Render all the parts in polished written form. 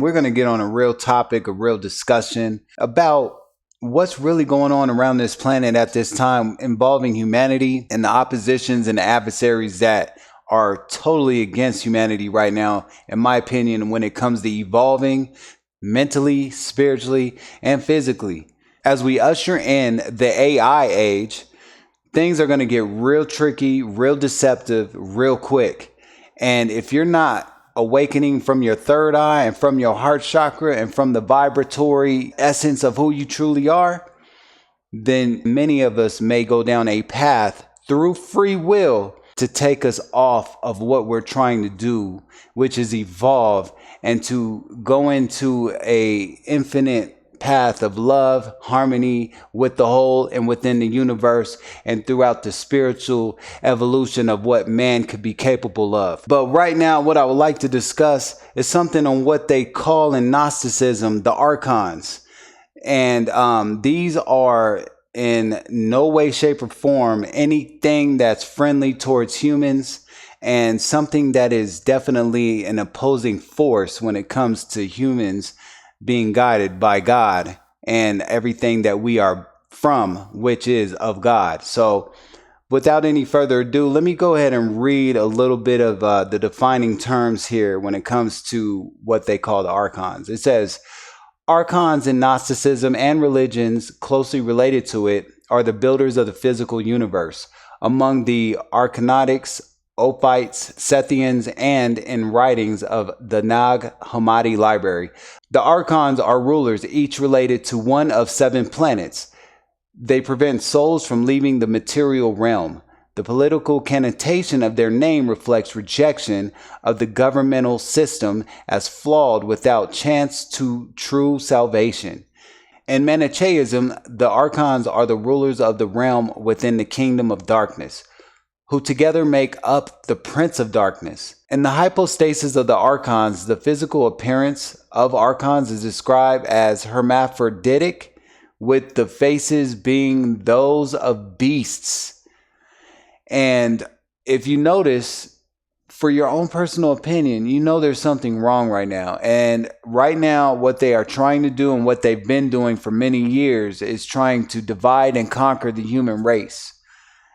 We're going to get on a real topic, a real discussion about what's really going on around this planet at this time involving humanity and the oppositions and the adversaries that are totally against humanity right now, in my opinion, when it comes to evolving mentally, spiritually, and physically. As we usher in the AI age, things are going to get real tricky, real deceptive, real quick. And if you're not awakening from your third eye and from your heart chakra and from the vibratory essence of who you truly are, then many of us may go down a path through free will to take us off of what we're trying to do, which is evolve and to go into a infinite path of love, harmony with the whole and within the universe and throughout the spiritual evolution of what man could be capable of. But right now, what I would like to discuss is something on what they call in Gnosticism, the Archons. And these are in no way, shape, or form anything that's friendly towards humans, and something that is definitely an opposing force when it comes to humans being guided by God and everything that we are from, which is of God. So without any further ado, let me go ahead and read a little bit of the defining terms here when it comes to what they call the Archons. It says, Archons in Gnosticism and religions closely related to it are the builders of the physical universe. Among the Archonics, Ophites, Sethians, and in writings of the Nag Hammadi library, the Archons are rulers, each related to one of 7 planets. They prevent souls from leaving the material realm. The political connotation of their name reflects rejection of the governmental system as flawed without chance to true salvation. In Manichaeism, the Archons are the rulers of the realm within the kingdom of darkness, who together make up the Prince of Darkness. In the hypostasis of the Archons, the physical appearance of Archons is described as hermaphroditic, with the faces being those of beasts. And if you notice, for your own personal opinion, you know there's something wrong right now. And right now, what they are trying to do and what they've been doing for many years is trying to divide and conquer the human race,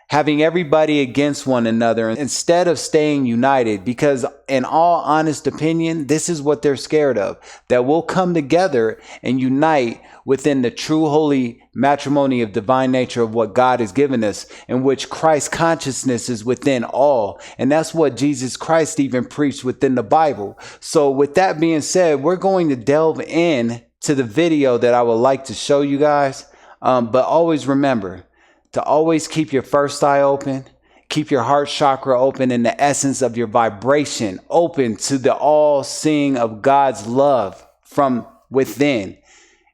having everybody against one another instead of staying united, because in all honest opinion, this is what they're scared of, that we'll come together and unite within the true holy matrimony of divine nature of what God has given us, in which Christ consciousness is within all. And that's what Jesus Christ even preached within the Bible. So with that being said, we're going to delve in to the video that I would like to show you guys. But always remember to always keep your first eye open, keep your heart chakra open, and the essence of your vibration open to the all-seeing of God's love from within.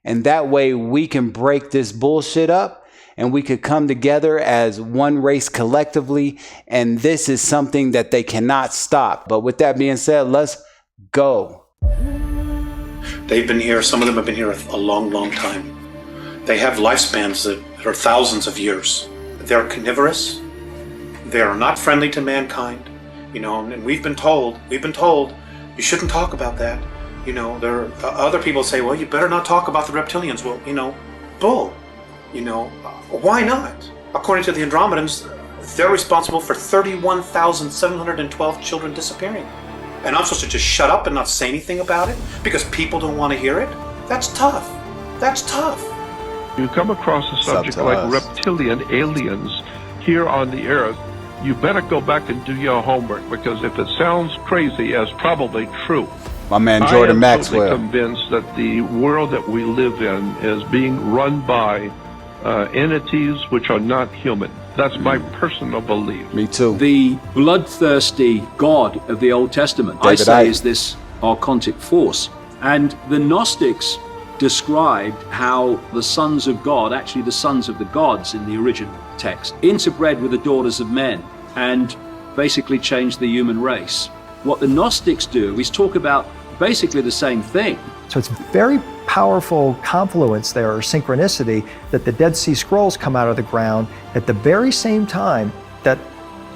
And that way we can break this bullshit up and we could come together as one race collectively. And this is something that they cannot stop. But with that being said, let's go. They've been here, some of them have been here a long, long time. They have lifespans that are thousands of years. They're carnivorous. They are not friendly to mankind. And we've been told you shouldn't talk about that. There are other people say, well, you better not talk about the reptilians. Well, bull. Why not? According to the Andromedans, they're responsible for 31,712 children disappearing. And I'm supposed to just shut up and not say anything about it because people don't want to hear it? That's tough. That's tough. You come across a subject like reptilian aliens here on the earth, you better go back and do your homework, because if it sounds crazy, it's probably true. My man Jordan Maxwell. I am totally convinced that the world that we live in is being run by entities which are not human. That's my personal belief. Me too. The bloodthirsty God of the Old Testament, I say, is this archontic force. And the Gnostics described how the sons of God, actually the sons of the gods in the original text, interbred with the daughters of men and basically changed the human race. What the Gnostics do is talk about basically the same thing. So it's very powerful confluence there, or synchronicity, that the Dead Sea Scrolls come out of the ground at the very same time that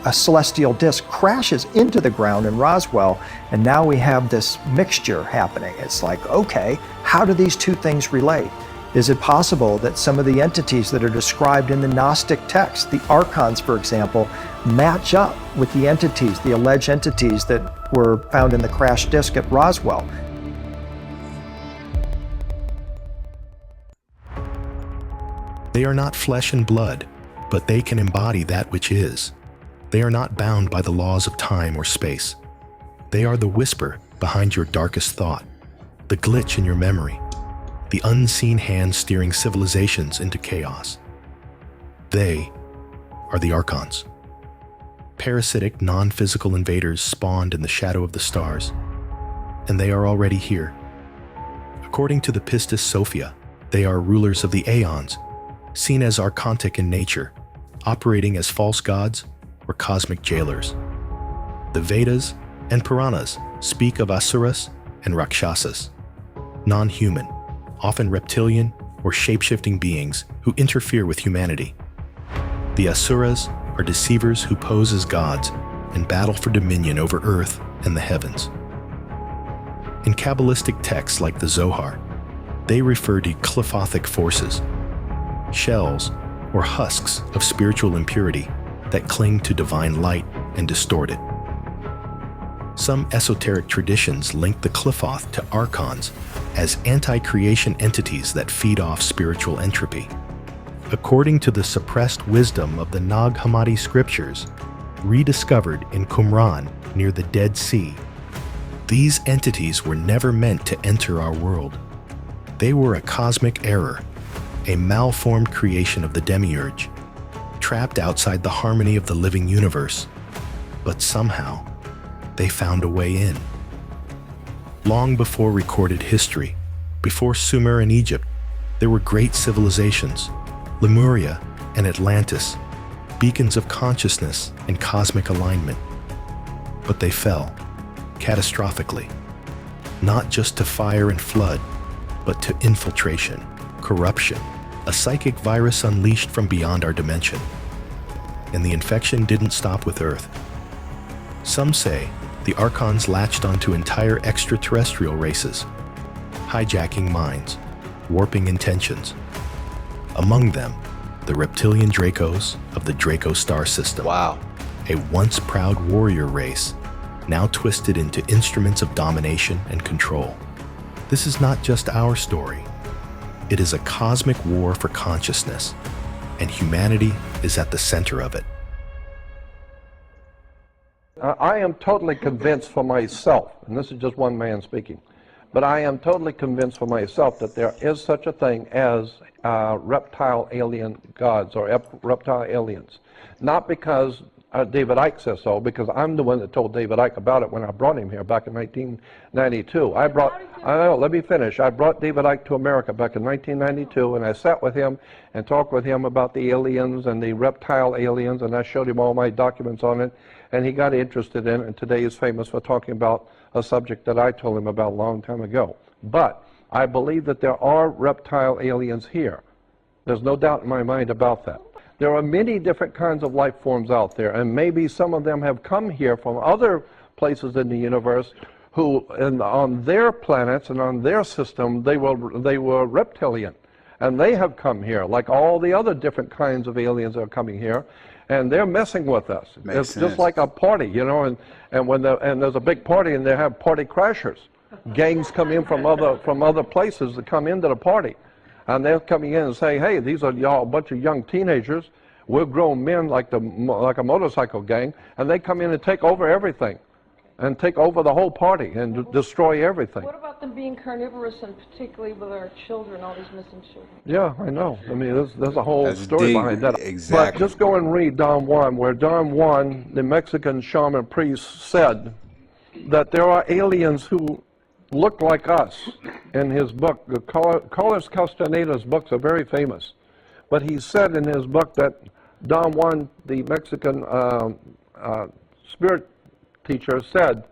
a celestial disk crashes into the ground in Roswell, and now we have this mixture happening. It's like, okay, how do these two things relate? Is it possible that some of the entities that are described in the Gnostic texts, the Archons, for example, match up with the entities, the alleged entities that were found in the crash disk at Roswell? They are not flesh and blood, but they can embody that which is. They are not bound by the laws of time or space. They are the whisper behind your darkest thought, the glitch in your memory, the unseen hand steering civilizations into chaos. They are the Archons. Parasitic, non-physical invaders spawned in the shadow of the stars, and they are already here. According to the Pistis Sophia, they are rulers of the Aeons, seen as archontic in nature, operating as false gods or cosmic jailers. The Vedas and Puranas speak of Asuras and Rakshasas, non-human, often reptilian or shape-shifting beings who interfere with humanity. The Asuras are deceivers who pose as gods and battle for dominion over earth and the heavens. In Kabbalistic texts like the Zohar, they refer to qliphothic forces, shells or husks of spiritual impurity that cling to divine light and distort it. Some esoteric traditions link the qliphoth to archons as anti-creation entities that feed off spiritual entropy. According to the suppressed wisdom of the Nag Hammadi scriptures, rediscovered in Qumran near the Dead Sea, these entities were never meant to enter our world. They were a cosmic error, a malformed creation of the demiurge, trapped outside the harmony of the living universe. But somehow, they found a way in. Long before recorded history, before Sumer and Egypt, there were great civilizations, Lemuria and Atlantis, beacons of consciousness and cosmic alignment. But they fell, catastrophically, not just to fire and flood, but to infiltration, corruption, a psychic virus unleashed from beyond our dimension. And the infection didn't stop with Earth. Some say the Archons latched onto entire extraterrestrial races, hijacking minds, warping intentions. Among them, the reptilian Dracos of the Draco star system. Wow. A once proud warrior race, now twisted into instruments of domination and control. This is not just our story. It is a cosmic war for consciousness, and humanity is at the center of it. I am totally convinced for myself, and this is just one man speaking, but I am totally convinced for myself that there is such a thing as reptile alien gods or reptile aliens. Not because David Icke says so, because I'm the one that told David Icke about it when I brought him here back in 1992. Let me finish. I brought David Icke to America back in 1992, and I sat with him and talked with him about the aliens and the reptile aliens, and I showed him all my documents on it, and he got interested in it, and today he's famous for talking about a subject that I told him about a long time ago. But I believe that there are reptile aliens here. There's no doubt in my mind about that. There are many different kinds of life forms out there, and maybe some of them have come here from other places in the universe who, on their planets and on their system, they were reptilian. And they have come here, like all the other different kinds of aliens that are coming here, and they're messing with us. It's just like a party, you know, and there's a big party, and they have party crashers. Gangs come in from other places that come into the party. And they're coming in and saying, hey, these are y'all a bunch of young teenagers. We're grown men like a motorcycle gang. And they come in and take over everything. And take over the whole party and destroy everything. What about them being carnivorous, and particularly with our children, all these missing children? Yeah, I know. I mean, there's a whole story behind that. Exactly. But just go and read Don Juan, where Don Juan, the Mexican shaman priest, said that there are aliens who look like us. In his book, Carlos Castaneda's books are very famous. But he said in his book that Don Juan, the Mexican spirit teacher, said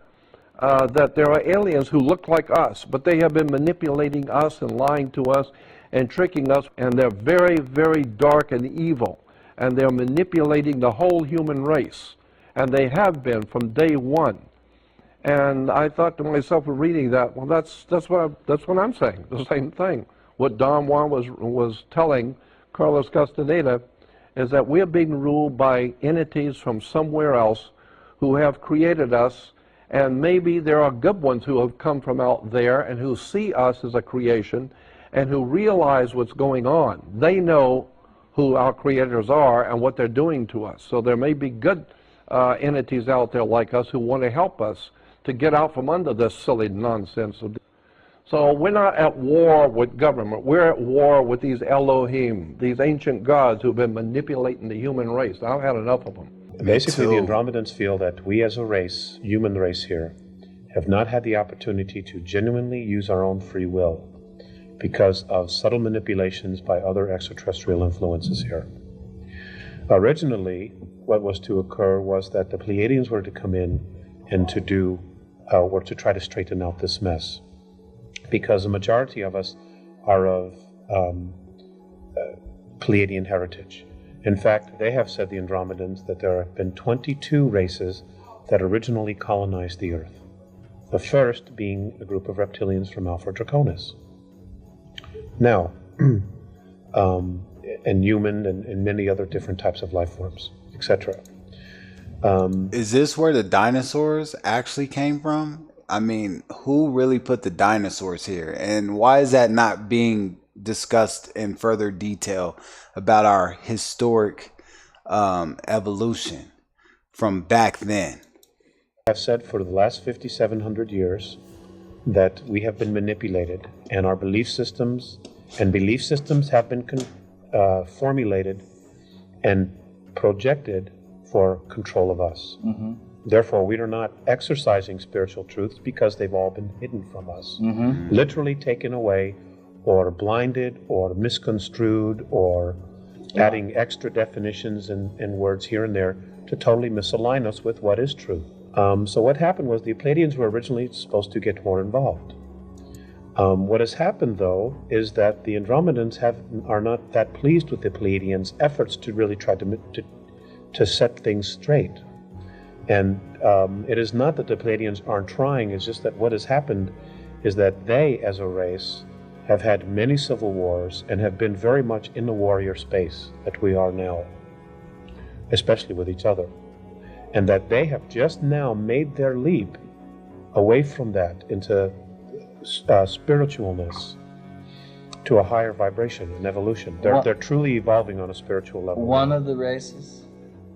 that there are aliens who look like us, but they have been manipulating us and lying to us and tricking us, and they're very, very dark and evil, and they're manipulating the whole human race. And they have been from day one. And I thought to myself, reading that, well, that's what I'm saying, the same thing. What Don Juan was telling Carlos Castaneda is that we're being ruled by entities from somewhere else who have created us, and maybe there are good ones who have come from out there and who see us as a creation and who realize what's going on. They know who our creators are and what they're doing to us. So there may be good entities out there like us who want to help us to get out from under this silly nonsense. So we're not at war with government. We're at war with these Elohim, these ancient gods who've been manipulating the human race. I've had enough of them. Basically, the Andromedans feel that we as a race, human race here, have not had the opportunity to genuinely use our own free will because of subtle manipulations by other extraterrestrial influences here. Originally, what was to occur was that the Pleiadians were to come in and to do, or to try to straighten out this mess, because the majority of us are of Pleiadian heritage. In fact, they have said, the Andromedans, that there have been 22 races that originally colonized the Earth. The first being a group of reptilians from Alpha Draconis. Now, and human and many other different types of life forms, etc. Is this where the dinosaurs actually came from? I mean, who really put the dinosaurs here? And why is that not being discussed in further detail about our historic evolution from back then? I've said for the last 5,700 years that we have been manipulated, and our belief systems have been formulated and projected for control of us. Mm-hmm. Therefore, we are not exercising spiritual truths because they've all been hidden from us, literally taken away, or blinded, or misconstrued, or adding extra definitions and words here and there to totally misalign us with what is true. So what happened was the Pleiadians were originally supposed to get more involved. What has happened, though, is that the Andromedans are not that pleased with the Pleiadians' efforts to really try to set things straight. And it is not that the Pleiadians aren't trying, it's just that what has happened is that they, as a race, have had many civil wars and have been very much in the warrior space that we are now, especially with each other. And that they have just now made their leap away from that into spiritualness, to a higher vibration and evolution. They're truly evolving on a spiritual level. One of the races?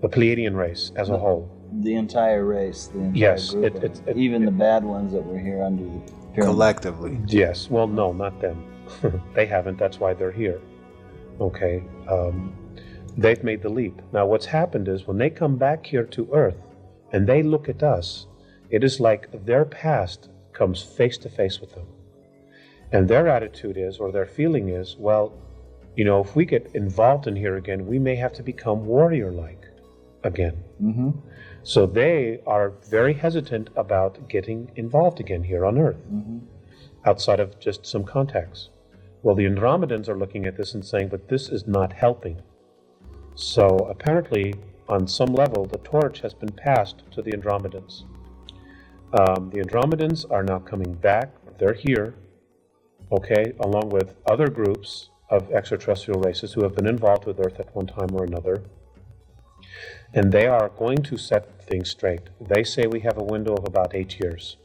The Pleiadian race as a whole. The entire race, the entire yes, group. Even the bad ones that were here under the pyramid. Collectively. Yes, well, no, not them. They haven't, that's why they're here. Okay, they've made the leap. Now what's happened is when they come back here to Earth and they look at us, it is like their past comes face to face with them. And their attitude is, or their feeling is, well, you know, if we get involved in here again, we may have to become warrior-like again. Mm-hmm. So they are very hesitant about getting involved again here on Earth, outside of just some contacts. Well, the Andromedans are looking at this and saying, but this is not helping. So apparently, on some level, the torch has been passed to the Andromedans. The Andromedans are now coming back. They're here, okay, along with other groups of extraterrestrial races who have been involved with Earth at one time or another. And they are going to set things straight. They say we have a window of about 8 years.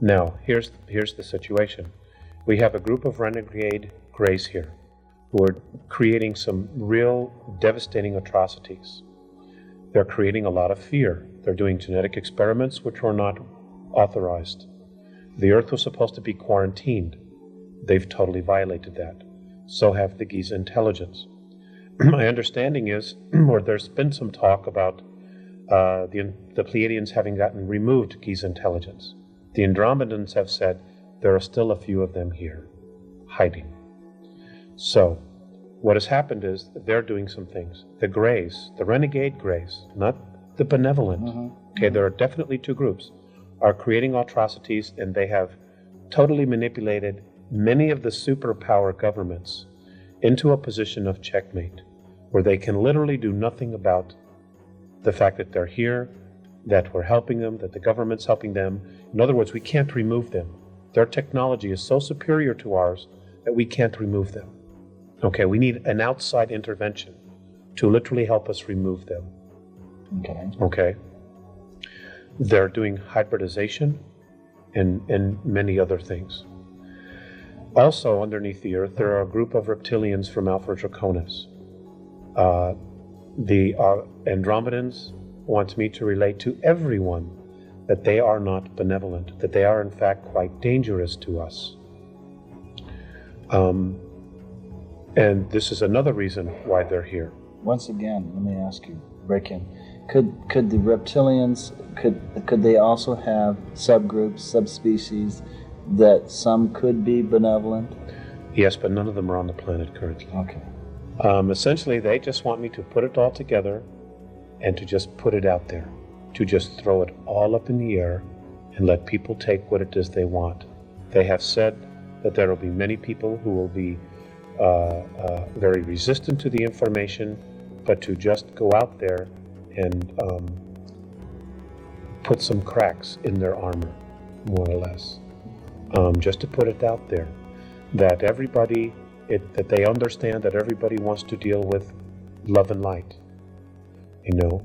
Now, here's the situation. We have a group of renegade Greys here who are creating some real devastating atrocities. They're creating a lot of fear. They're doing genetic experiments which are not authorized. The Earth was supposed to be quarantined. They've totally violated that. So have the Giza intelligence. My understanding is, or there's been some talk about the Pleiadians having gotten removed Giza intelligence. The Andromedans have said there are still a few of them here, hiding. So, what has happened is they're doing some things. The Greys, the renegade Greys, not the benevolent, okay, there are definitely two groups, are creating atrocities, and they have totally manipulated many of the superpower governments into a position of checkmate, where they can literally do nothing about the fact that they're here, that we're helping them, that the government's helping them. In other words, we can't remove them. Their technology is so superior to ours that we can't remove them. Okay, we need an outside intervention to literally help us remove them. Okay. They're doing hybridization and many other things. Also, underneath the earth, there are a group of reptilians from Alpha Draconis. The Andromedans want me to relate to everyone that they are not benevolent, that they are in fact quite dangerous to us. And this is another reason why they're here. Once again, let me ask you, break in. Could the reptilians, could they also have subgroups, subspecies that some could be benevolent? Yes, but none of them are on the planet currently. Okay. Essentially, they just want me to put it all together and to just put it out there, to just throw it all up in the air and let people take what it is they want. They have said that there will be many people who will be very resistant to the information, but to just go out there and put some cracks in their armor, more or less. Just to put it out there, that everybody, that they understand that everybody wants to deal with love and light, you know.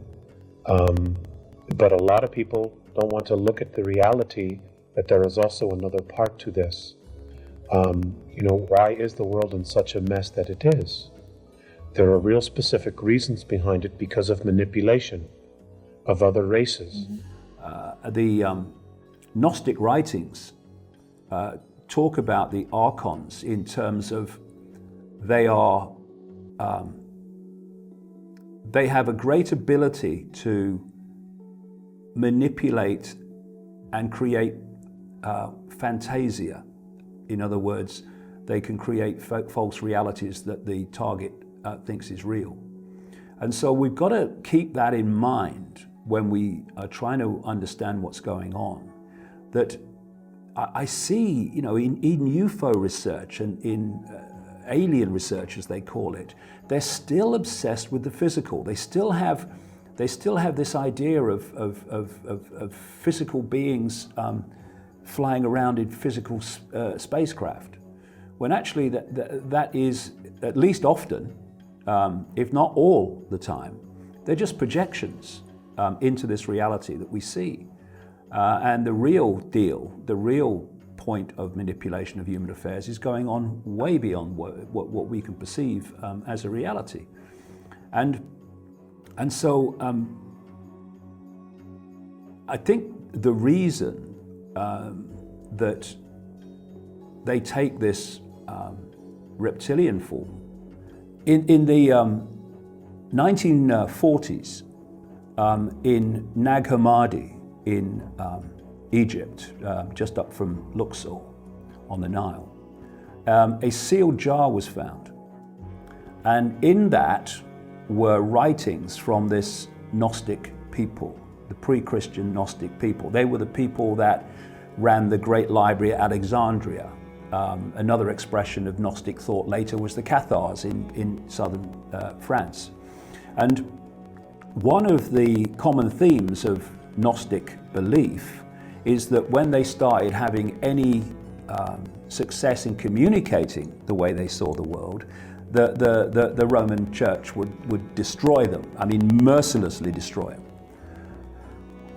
But a lot of people don't want to look at the reality that there is also another part to this. You know, why is the world in such a mess that it is? There are real specific reasons behind it because of manipulation of other races. The Gnostic writings talk about the Archons in terms of they have a great ability to manipulate and create fantasia. In other words, they can create false realities that the target thinks is real. And so we've got to keep that in mind when we are trying to understand what's going on. That I see, you know, in UFO research and in alien research, as they call it, they're still obsessed with the physical. They still have this idea of physical beings flying around in physical spacecraft, when actually that is, at least often, if not all the time, they're just projections into this reality that we see. And the real deal, the real point of manipulation of human affairs is going on way beyond what we can perceive as a reality. And so I think the reason that they take this reptilian form, in the 1940s, in Nag Hammadi in Egypt, just up from Luxor on the Nile, a sealed jar was found. And in that were writings from this Gnostic people, the pre-Christian Gnostic people. They were the people that ran the great library at Alexandria. Another expression of Gnostic thought later was the Cathars in southern France. And one of the common themes of Gnostic belief is that when they started having any success in communicating the way they saw the world, the Roman Church would destroy them, I mean mercilessly destroy them.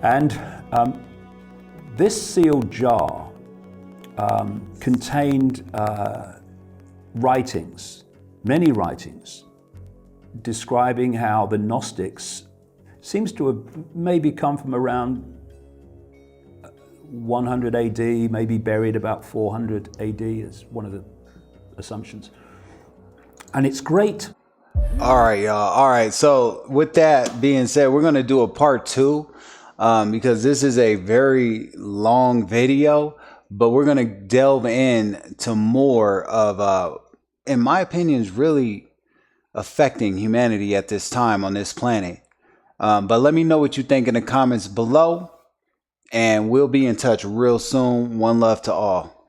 And this sealed jar contained writings, many writings, describing how the Gnostics seems to have maybe come from around 100 AD, maybe buried about 400 AD is one of the assumptions. And it's great. All right, y'all. All right. So with that being said, we're going to do a part 2 because this is a very long video, but we're going to delve into more of, in my opinion, is really affecting humanity at this time on this planet. But let me know what you think in the comments below, and we'll be in touch real soon. One love to all.